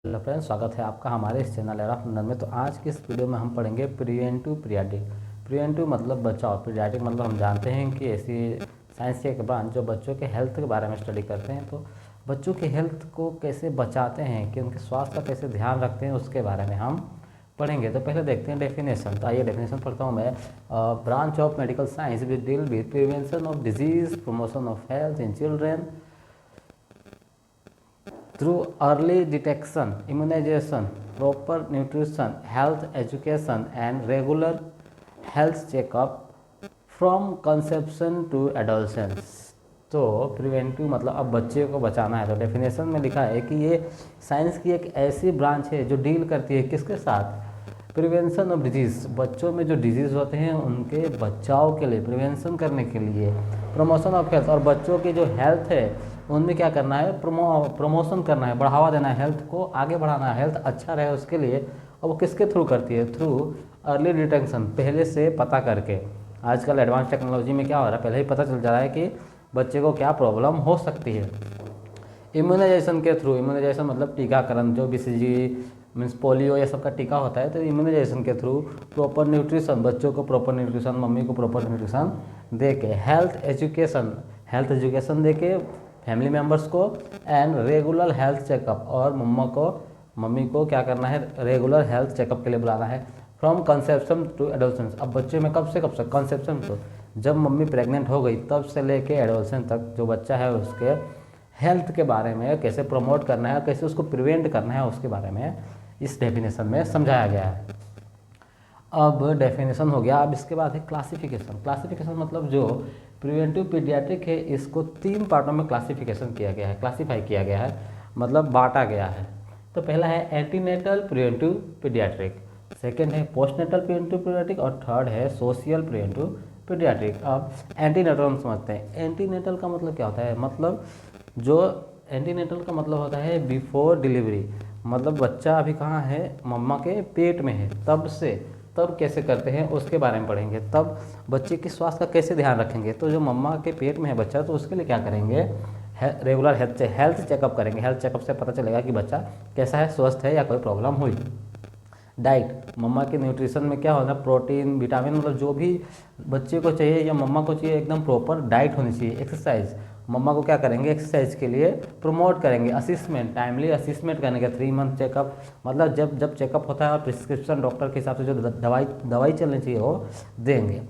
Hello friends, स्वागत है आपका हमारे इस चैनल एरा लंदन में। तो आज की इस वीडियो में हम पढ़ेंगे प्रिवेंटिव पीडियाट्रिक। प्रिवेंटिव मतलब बचाव, पीडियाट्रिक मतलब हम जानते हैं कि ऐसी साइंस की एक ब्रांच जो बच्चों के हेल्थ के बारे में स्टडी करते हैं। तो बच्चों के हेल्थ को कैसे बचाते हैं, कि उनके स्वास्थ्य का कैसे ध्यान रखते हैं, उसके बारे में हम पढ़ेंगे। तो पहले देखते हैं डेफिनेशन। तो आइए डेफिनेशन पढ़ता हूँ मैं। Branch of medical science which deal with prevention of disease, promotion of health in children through early detection, immunization, proper nutrition, health education and regular health checkup from conception to adolescence। तो preventive मतलब अब बच्चे को बचाना है। तो definition में लिखा है कि ये साइंस की एक ऐसी ब्रांच है जो डील करती है किसके साथ, प्रिवेंशन ऑफ डिजीज़, बच्चों में जो डिजीज़ होते हैं उनके बचाव के लिए, प्रिवेंशन करने के लिए, प्रमोशन ऑफ हेल्थ, और बच्चों की जो हेल्थ है उनमें क्या करना है, प्रमोशन करना है, बढ़ावा देना है, हेल्थ को आगे बढ़ाना है, हेल्थ अच्छा रहे उसके लिए। और वो किसके थ्रू करती है, थ्रू अर्ली डिटेक्शन, पहले से पता करके। आजकल एडवांस टेक्नोलॉजी में क्या हो रहा है, पहले ही पता चल जा रहा है कि बच्चे को क्या प्रॉब्लम हो सकती है। इम्यूनाइजेशन के थ्रू, इम्यूनाइजेशन मतलब टीकाकरण, जो BCG मीन्स पोलियो ये सब का टीका होता है, तो इम्यूनाइजेशन के थ्रू। प्रॉपर न्यूट्रिशन, बच्चों को प्रॉपर न्यूट्रिशन, मम्मी को प्रॉपर न्यूट्रिशन दे के। हेल्थ एजुकेशन, हेल्थ एजुकेशन दे के फैमिली मेम्बर्स को। एंड रेगुलर हेल्थ चेकअप, और मम्मी को क्या करना है, रेगुलर हेल्थ चेकअप के लिए बुलाना है। फ्रॉम कंसेप्शन टू एडोलसेंस, अब बच्चे में कब से कंसेप्शन, तो जब मम्मी प्रेग्नेंट हो गई तब से लेके एडोलसेंस तक जो बच्चा है उसके हेल्थ के बारे में कैसे प्रमोट करना है, कैसे उसको प्रिवेंट करना है, उसके बारे में इस डेफिनेशन में समझाया गया है। अब डेफिनेशन हो गया। अब इसके बाद है क्लासिफिकेशन। क्लासिफिकेशन मतलब जो प्रिवेंटिव पीडियाट्रिक है इसको 3 पार्टों में क्लासिफिकेशन किया गया है, क्लासीफाई किया गया है, मतलब बांटा गया है। तो पहला है एंटीनेटल प्रिवेंटिव पीडियाट्रिक, सेकेंड है पोस्टनेटल प्रिवेंटिव पीडियाट्रिक, और थर्ड है सोशियल प्रिवेंटिव पीडियाट्रिक। अब एंटीनेटल हम समझते हैं। एंटीनेटल का मतलब क्या होता है, मतलब जो एंटीनेटल का मतलब होता है बिफोर डिलीवरी, मतलब बच्चा अभी कहाँ है, मम्मा के पेट में है, तब से तब कैसे करते हैं उसके बारे में पढ़ेंगे। तब बच्चे के स्वास्थ्य का कैसे ध्यान रखेंगे, तो जो मम्मा के पेट में है बच्चा, तो उसके लिए क्या करेंगे, रेगुलर हेल्थ चेकअप करेंगे। हेल्थ चेकअप से पता चलेगा कि बच्चा कैसा है, स्वस्थ है या कोई प्रॉब्लम हुई। डाइट, मम्मा के न्यूट्रिशन में क्या होना, प्रोटीन, विटामिन, मतलब जो भी बच्चे को चाहिए या मम्मा को चाहिए एकदम प्रॉपर डाइट होनी चाहिए। एक्सरसाइज, मम्मा को क्या करेंगे, एक्सरसाइज के लिए प्रमोट करेंगे। असिस्मेंट, टाइमली असिस्मेंट करने का 3 मंथ चेकअप, मतलब जब चेकअप होता है और प्रिस्क्रिप्शन डॉक्टर के हिसाब से जो दवाई चलनी चाहिए वो देंगे।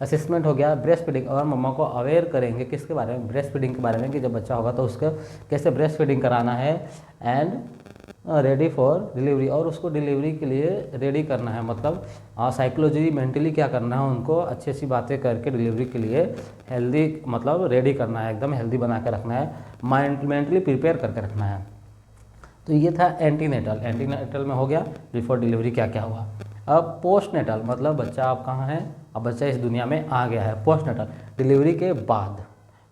असिस्मेंट हो गया। ब्रेस्ट फीडिंग, और मम्मा को अवेयर करेंगे किसके बारे में, ब्रेस्ट फीडिंग के बारे में, कि जब बच्चा होगा तो उसको कैसे ब्रेस्ट फीडिंग कराना है। एंड रेडी फॉर डिलीवरी, और उसको डिलीवरी के लिए रेडी करना है, मतलब साइकोलॉजी मेंटली क्या करना है, उनको अच्छी अच्छी बातें करके डिलीवरी के लिए हेल्दी, मतलब रेडी करना है, एकदम हेल्दी बना के रखना है, मेंटली प्रिपेयर करके रखना है। तो ये था एंटीनेटल। एंटीनेटल में हो गया बिफोर डिलीवरी क्या क्या हुआ। अब पोस्टनेटल मतलब बच्चा अब कहाँ है, अब बच्चा इस दुनिया में आ गया है। पोस्टनेटल डिलीवरी के बाद,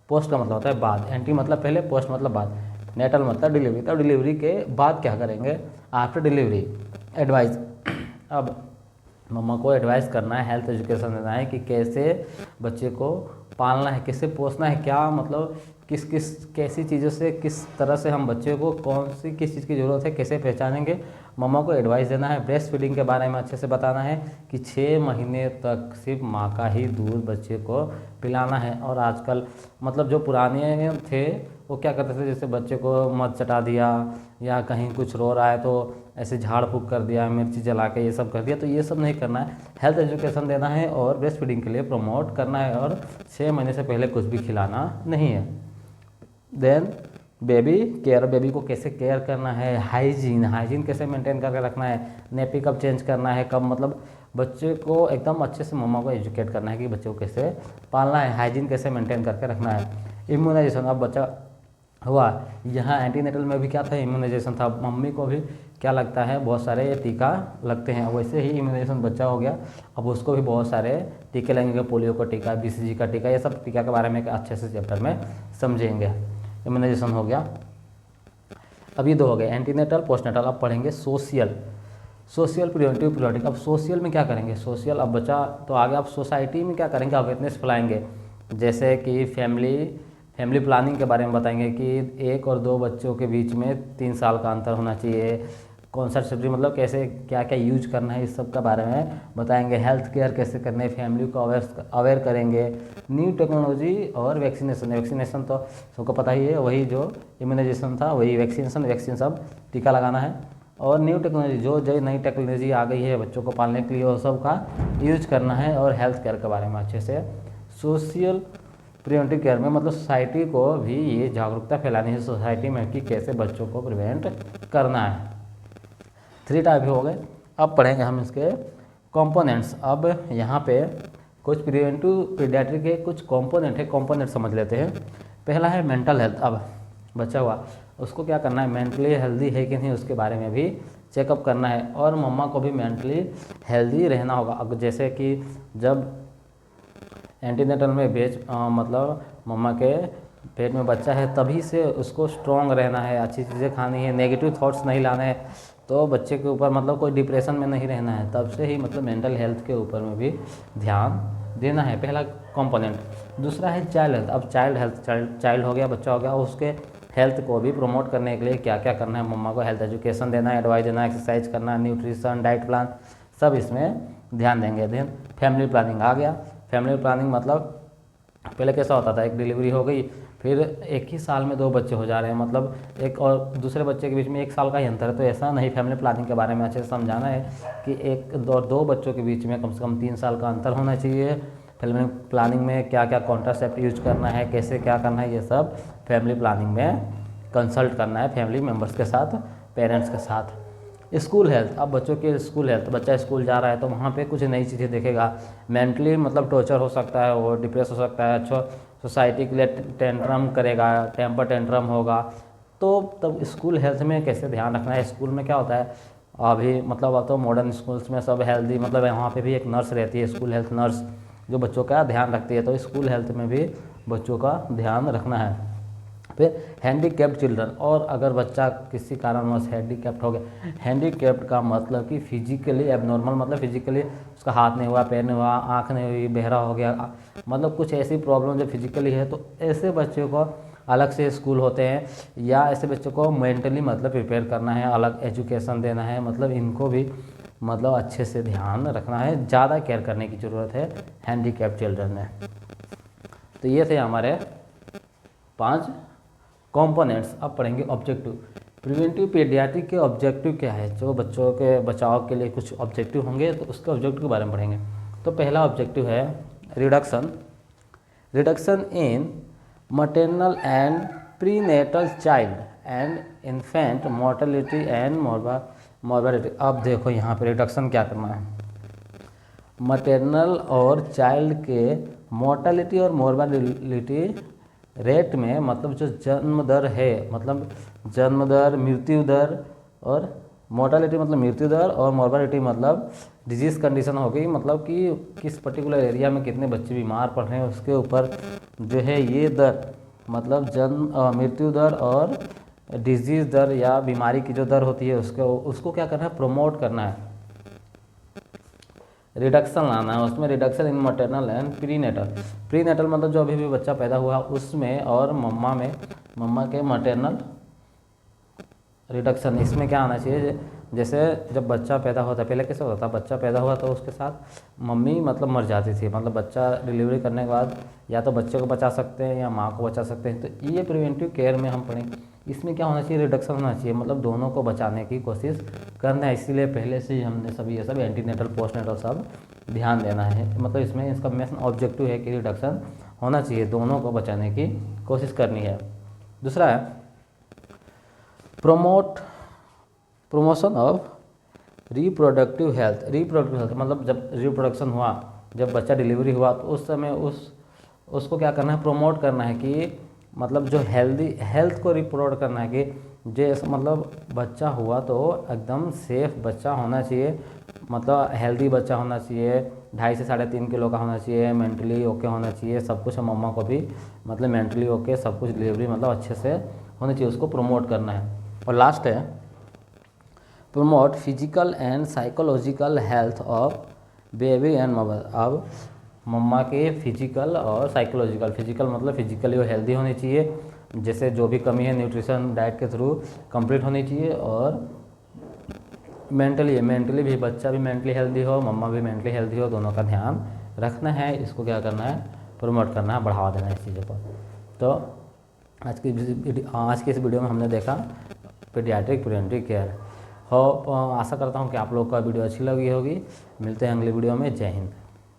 पोस्ट का मतलब होता है बाद, एंटी मतलब पहले, पोस्ट मतलब बाद, नेटल मतलब डिलीवरी। तब डिलीवरी के बाद क्या करेंगे, आफ्टर डिलीवरी एडवाइस। अब मम्मा को एडवाइस करना है, हेल्थ एजुकेशन देना है कि कैसे बच्चे को पालना है, कैसे पोसना है, क्या मतलब कैसी चीज़ों से, किस तरह से हम बच्चे को कौन सी किस चीज़ की ज़रूरत है कैसे पहचानेंगे। मम्मा को एडवाइस देना है। ब्रेस्ट फीडिंग के बारे में अच्छे से बताना है कि 6 महीने तक सिर्फ माँ का ही दूध बच्चे को पिलाना है। और आजकल मतलब जो पुराने थे वो क्या करते थे, जैसे बच्चे को मध चटा दिया या कहीं कुछ रो रहा है तो ऐसे झाड़ फूँक कर दिया, मिर्ची जला के ये सब कर दिया, तो ये सब नहीं करना है। हेल्थ एजुकेशन देना है और ब्रेस्ट फीडिंग के लिए प्रमोट करना है, और 6 महीने से पहले कुछ भी खिलाना नहीं है। देन बेबी केयर, बेबी को कैसे केयर करना है। हाइजीन कैसे मेंटेन करके रखना है। नेपी कब चेंज करना है, कब, मतलब बच्चे को एकदम अच्छे से मम्मा को एजुकेट करना है कि बच्चे को कैसे पालना है, हाइजीन कैसे मेंटेन करके रखना है। इम्यूनाइजेशन, अब बच्चा हुआ, यहाँ एंटीनेटल में भी क्या था, इम्यूनाइजेशन था। मम्मी को भी क्या लगता है, बहुत सारे टीका लगते हैं, वैसे ही इम्यूनाइजेशन बच्चा हो गया, अब उसको भी बहुत सारे टीके लगेंगे, पोलियो का टीका, BCG का टीका, ये सब टीका के बारे में अच्छे से चैप्टर में समझेंगे। इम्यूनाइजेशन हो गया। अब ये 2 हो गए, एंटीनेटल पोस्टनेटल। अब पढ़ेंगे सोशल प्रिवेंटिव पीडियाट्रिक। अब सोशल में क्या करेंगे, सोशल, अब बच्चा तो आगे, अब सोसाइटी में क्या करेंगे, अवेयरनेस फैलाएंगे, जैसे कि फैमिली प्लानिंग के बारे में बताएंगे कि 1 और 2 बच्चों के बीच में 3 साल का अंतर होना चाहिए। कॉन्सेप्ट मतलब कैसे क्या क्या यूज करना है, इस सब के बारे में बताएंगे। हेल्थ केयर कैसे करना है, फैमिली को अवेयर करेंगे। न्यू टेक्नोलॉजी और वैक्सीनेशन तो सबको पता ही है, वही जो इम्यूनाइजेशन था वही वैक्सीन सब टीका लगाना है। और न्यू टेक्नोलॉजी जो नई टेक्नोलॉजी आ गई है बच्चों को पालने के लिए, वो सब का यूज करना है। और हेल्थ केयर के बारे में अच्छे से सोशल प्रिवेंटिव केयर में मतलब सोसाइटी को भी ये जागरूकता फैलानी है सोसाइटी में कि कैसे बच्चों को प्रिवेंट करना है। 3 टाइप हो गए। अब पढ़ेंगे हम इसके कंपोनेंट्स। अब यहाँ पे कुछ प्रिवेंटिव पीडियाट्रिक के कुछ कंपोनेंट है, कंपोनेंट समझ लेते हैं। पहला है मेंटल हेल्थ। अब बच्चा हुआ उसको क्या करना है, मेंटली हेल्दी है कि नहीं उसके बारे में भी चेकअप करना है। और मम्मा को भी मेंटली हेल्दी रहना होगा। अब जैसे कि जब एंटीनेटल में मतलब मम्मा के पेट में बच्चा है तभी से उसको स्ट्रॉन्ग रहना है, अच्छी चीज़ें खानी है, नेगेटिव थॉट्स नहीं लाने हैं, तो बच्चे के ऊपर मतलब कोई डिप्रेशन में नहीं रहना है। तब से ही मतलब मेंटल हेल्थ के ऊपर में भी ध्यान देना है, पहला कंपोनेंट। दूसरा है चाइल्ड हेल्थ। अब चाइल्ड हेल्थ, चाइल्ड हो गया, बच्चा हो गया, उसके हेल्थ को भी प्रमोट करने के लिए क्या क्या करना है, मम्मा को हेल्थ एजुकेशन देना है, एडवाइस देना है, एक्सरसाइज करना, न्यूट्रिशन, डाइट प्लान, सब इसमें ध्यान देंगे। देन फैमिली प्लानिंग आ गया। फैमिली प्लानिंग मतलब पहले कैसा होता था, एक डिलीवरी हो गई, फिर एक ही साल में 2 बच्चे हो जा रहे हैं, मतलब एक और दूसरे बच्चे के बीच में 1 साल का ही अंतर है। तो ऐसा नहीं, फैमिली प्लानिंग के बारे में अच्छे से समझाना है कि एक दो बच्चों के बीच में कम से कम 3 साल का अंतर होना चाहिए। फैमिली प्लानिंग में क्या क्या कॉन्ट्रासेप्ट यूज करना है, कैसे क्या करना है, ये सब फैमिली प्लानिंग में कंसल्ट करना है फैमिली मेम्बर्स के साथ, पेरेंट्स के साथ। School health. अब बच्चों के स्कूल हेल्थ, बच्चा स्कूल जा रहा है तो वहाँ पे कुछ नई चीज़ें देखेगा। मेंटली मतलब टॉर्चर हो सकता है, वो डिप्रेस हो सकता है, अच्छा सोसाइटी के लिए टेंट्रम करेगा, टेम्पर टेंट्रम होगा। तो तब स्कूल हेल्थ में कैसे ध्यान रखना है। स्कूल में क्या होता है अभी, मतलब अब तो मॉडर्न स्कूल्स में सब हेल्दी, मतलब वहाँ पे भी एक नर्स रहती है, स्कूल हेल्थ नर्स, जो बच्चों का ध्यान रखती है। तो स्कूल हेल्थ में भी बच्चों का ध्यान रखना है। फिर हैंडीकैप्ड चिल्ड्रन। और अगर बच्चा किसी कारणवश हैंडीकैप्ड हो गया, हैंडीकैप्ड का मतलब कि फिजिकली एबनॉर्मल, मतलब फिजिकली उसका हाथ नहीं हुआ, पैर नहीं हुआ, आँख नहीं हुई, बहरा हो गया, मतलब कुछ ऐसी प्रॉब्लम जो फिजिकली है, तो ऐसे बच्चे को अलग से स्कूल होते हैं, या ऐसे बच्चों को मेंटली मतलब प्रिपेयर करना है, अलग एजुकेशन देना है, मतलब इनको भी मतलब अच्छे से ध्यान रखना है, ज़्यादा केयर करने की ज़रूरत है हैंडीकैप्ड चिल्ड्रन में। तो ये थे हमारे 5 कंपोनेंट्स। अब पढ़ेंगे ऑब्जेक्टिव। प्रिवेंटिव पीडियाट्रिक के ऑब्जेक्टिव क्या है, जो बच्चों के बचाव के लिए कुछ ऑब्जेक्टिव होंगे, तो उसके ऑब्जेक्टिव के बारे में पढ़ेंगे। तो पहला ऑब्जेक्टिव है reduction in maternal and prenatal child and infant mortality and morbidity। अब देखो यहाँ पे रिडक्शन क्या करना है, मटरनल और चाइल्ड के मोर्टेलिटी और मोर्बिडिटी रेट में, मतलब जो जन्म दर है, मतलब जन्म दर, मृत्यु दर, और मोर्टेलिटी मतलब मृत्यु दर, और मोर्बिडिटी मतलब डिजीज़ कंडीशन हो गई, मतलब कि किस पर्टिकुलर एरिया में कितने बच्चे बीमार पड़ रहे हैं, उसके ऊपर जो है ये दर, मतलब जन्म मृत्यु दर और डिजीज़ दर या बीमारी की जो दर होती है उसको क्या करना है, प्रमोट करना है, रिडक्शन लाना है उसमें। Reduction in maternal and prenatal मतलब जो अभी भी बच्चा पैदा हुआ उसमें, और मम्मा के मटरनल रिडक्शन, इसमें क्या आना चाहिए। जैसे जब बच्चा पैदा होता है, पहले कैसे होता था, बच्चा पैदा हुआ तो उसके साथ मम्मी मतलब मर जाती थी, मतलब बच्चा डिलीवरी करने के बाद या तो बच्चे को बचा सकते हैं या माँ को बचा सकते हैं। तो ये प्रिवेंटिव केयर में हम पढ़ेंगे, इसमें क्या होना चाहिए, रिडक्शन होना चाहिए, मतलब दोनों को बचाने की कोशिश करना है। इसीलिए पहले से ही हमने सभी ये सब एंटीनेटल पोस्टनेटल सब ध्यान देना है, मतलब इसमें इसका मेन ऑब्जेक्टिव है कि रिडक्शन होना चाहिए, दोनों को बचाने की कोशिश करनी है। दूसरा है प्रमोशन ऑफ रिप्रोडक्टिव हेल्थ मतलब जब रिप्रोडक्शन हुआ, जब बच्चा डिलीवरी हुआ तो उस समय उसको क्या करना है, प्रमोट करना है कि मतलब जो हेल्थ को रिप्रोड करना है कि जैसे मतलब बच्चा हुआ तो एकदम सेफ बच्चा होना चाहिए, मतलब हेल्दी बच्चा होना चाहिए, 2.5 से 3.5 किलो का होना चाहिए, मेंटली ओके होना चाहिए, सब कुछ। मम्मा को भी मतलब मेंटली ओके सब कुछ, डिलीवरी मतलब अच्छे से होनी चाहिए, उसको प्रमोट करना है। और लास्ट है promote physical and psychological health of baby and mother. अब मम्मा के फिजिकल और साइकोलॉजिकल, फिजिकल मतलब फिजिकली वो हेल्दी होनी चाहिए, जैसे जो भी कमी है न्यूट्रिशन डाइट के थ्रू कंप्लीट होनी चाहिए, और मेंटली भी बच्चा भी मेंटली हेल्दी हो, मम्मा भी मेंटली हेल्दी हो, दोनों का ध्यान रखना है। इसको क्या करना है, प्रमोट करना है, बढ़ावा देना है इस चीज़ों को। तो आज की इस वीडियो में हमने देखा पीडियाट्रिक प्रिवेंटिव केयर। आशा करता हूँ कि आप लोग का वीडियो अच्छी लगी होगी। मिलते हैं अगले वीडियो में। जय हिंद।